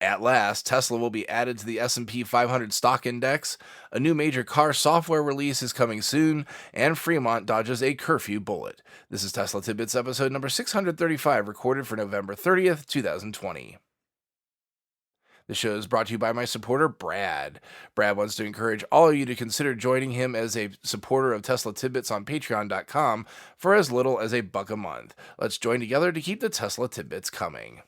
At last, Tesla will be added to the S&P 500 stock index, a new major car software release is coming soon, and Fremont dodges a curfew bullet. This is Tesla Tidbits episode number 635, recorded for November 30th, 2020. The show is brought to you by my supporter, Brad. Brad wants to encourage all of you to consider joining him as a supporter of Tesla Tidbits on Patreon.com for as little as $1 a month. Let's join together to keep the Tesla Tidbits coming.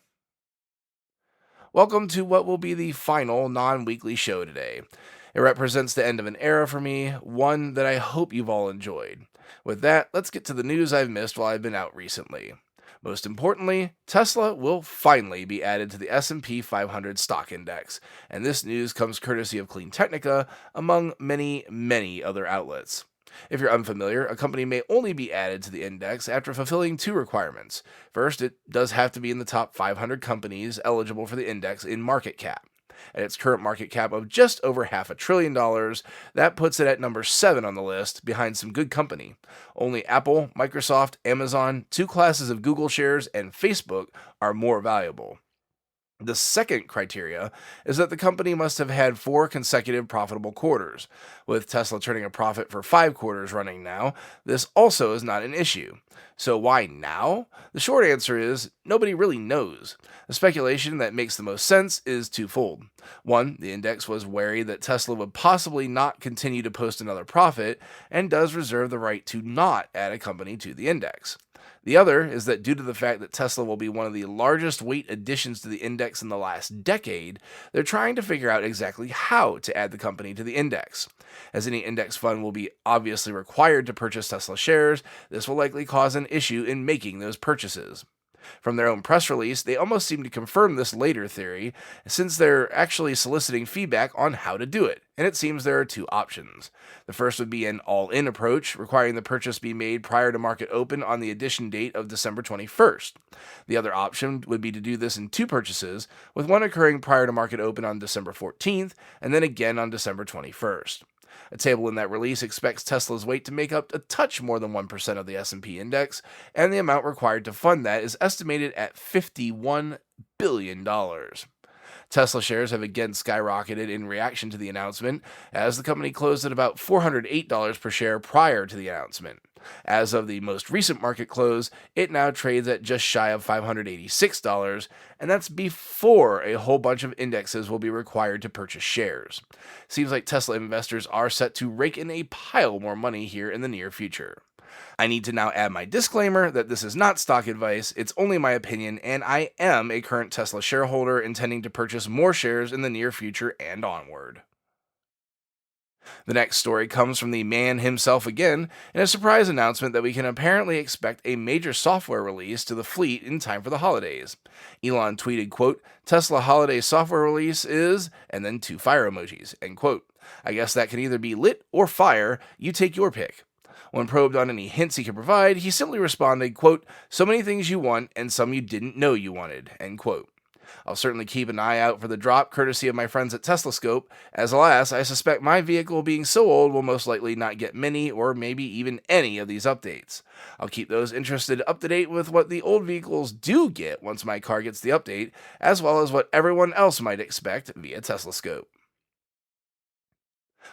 Welcome to what will be the final non-weekly show today. It represents the end of an era for me, one that I hope you've all enjoyed. With that, let's get to the news I've missed while I've been out recently. Most importantly, Tesla will finally be added to the S&P 500 stock index, and this news comes courtesy of Clean Technica, among many, many other outlets. If you're unfamiliar, a company may only be added to the index after fulfilling two requirements. First, it does have to be in the top 500 companies eligible for the index in market cap. At its current market cap of just over $500 billion, that puts it at number 7 on the list, behind some good company. Only Apple, Microsoft, Amazon, 2 classes of Google shares, and Facebook are more valuable. The second criteria is that the company must have had 4 consecutive profitable quarters. With Tesla turning a profit for 5 quarters running now, this also is not an issue. So why now? The short answer is nobody really knows. The speculation that makes the most sense is twofold. One, the index was wary that Tesla would possibly not continue to post another profit and does reserve the right to not add a company to the index. The other is that due to the fact that Tesla will be one of the largest weight additions to the index in the last decade, they're trying to figure out exactly how to add the company to the index. As any index fund will be obviously required to purchase Tesla shares, this will likely cause an issue in making those purchases. From their own press release, they almost seem to confirm this later theory, since they're actually soliciting feedback on how to do it, and it seems there are 2 options. The first would be an all-in approach, requiring the purchase be made prior to market open on the addition date of December 21st. The other option would be to do this in 2 purchases, with one occurring prior to market open on December 14th, and then again on December 21st. A table in that release expects Tesla's weight to make up a touch more than 1% of the S&P index, and the amount required to fund that is estimated at $51 billion. Tesla shares have again skyrocketed in reaction to the announcement, as the company closed at about $408 per share prior to the announcement. As of the most recent market close, it now trades at just shy of $586, and that's before a whole bunch of indexes will be required to purchase shares. Seems like Tesla investors are set to rake in a pile more money here in the near future. I need to now add my disclaimer that this is not stock advice, it's only my opinion, and I am a current Tesla shareholder intending to purchase more shares in the near future and onward. The next story comes from the man himself again, in a surprise announcement that we can apparently expect a major software release to the fleet in time for the holidays. Elon tweeted, quote, "Tesla holiday software release is," and then 2 fire emojis, end quote. I guess that can either be lit or fire, you take your pick. When probed on any hints he could provide, he simply responded, quote, "So many things you want and some you didn't know you wanted," end quote. I'll certainly keep an eye out for the drop, courtesy of my friends at TeslaScope, as alas, I suspect my vehicle being so old will most likely not get many or maybe even any of these updates. I'll keep those interested up to date with what the old vehicles do get once my car gets the update, as well as what everyone else might expect via TeslaScope.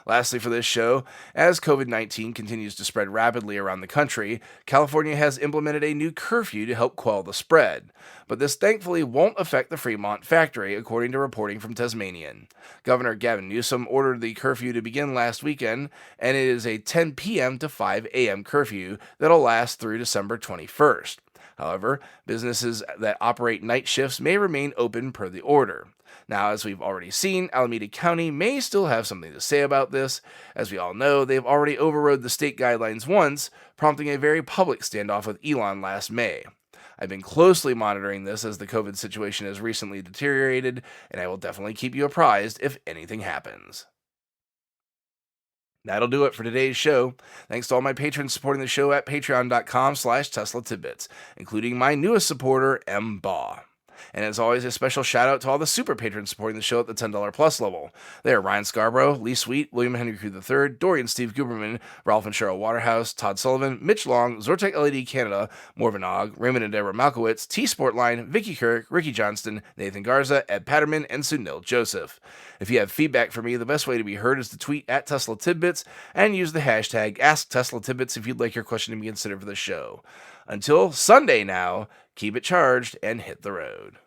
Lastly for this show, as COVID-19 continues to spread rapidly around the country, California has implemented a new curfew to help quell the spread. But this thankfully won't affect the Fremont factory, according to reporting from Tasmanian. Governor Gavin Newsom ordered the curfew to begin last weekend, and it is a 10 p.m. to 5 a.m. curfew that'll last through December 21st. However, businesses that operate night shifts may remain open per the order. Now, as we've already seen, Alameda County may still have something to say about this. As we all know, they've already overrode the state guidelines once, prompting a very public standoff with Elon last May. I've been closely monitoring this as the COVID situation has recently deteriorated, and I will definitely keep you apprised if anything happens. That'll do it for today's show. Thanks to all my patrons supporting the show at patreon.com/Tesla Tidbits, including my newest supporter, M. Baugh. And as always, a special shout out to all the super patrons supporting the show at the $10 plus level. They are Ryan Scarborough, Lee Sweet, William Henry Crew III, Dorian Steve Guberman, Ralph and Cheryl Waterhouse, Todd Sullivan, Mitch Long, Zortek LED Canada, Morvan Og, Raymond and Deborah Malkowitz, T Sportline, Vicky Kirk, Ricky Johnston, Nathan Garza, Ed Patterman, and Sunil Joseph. If you have feedback for me, the best way to be heard is to tweet at Tesla Tidbits and use the hashtag AskTeslaTidbits if you'd like your question to be considered for the show. Until Sunday now, keep it charged and hit the road.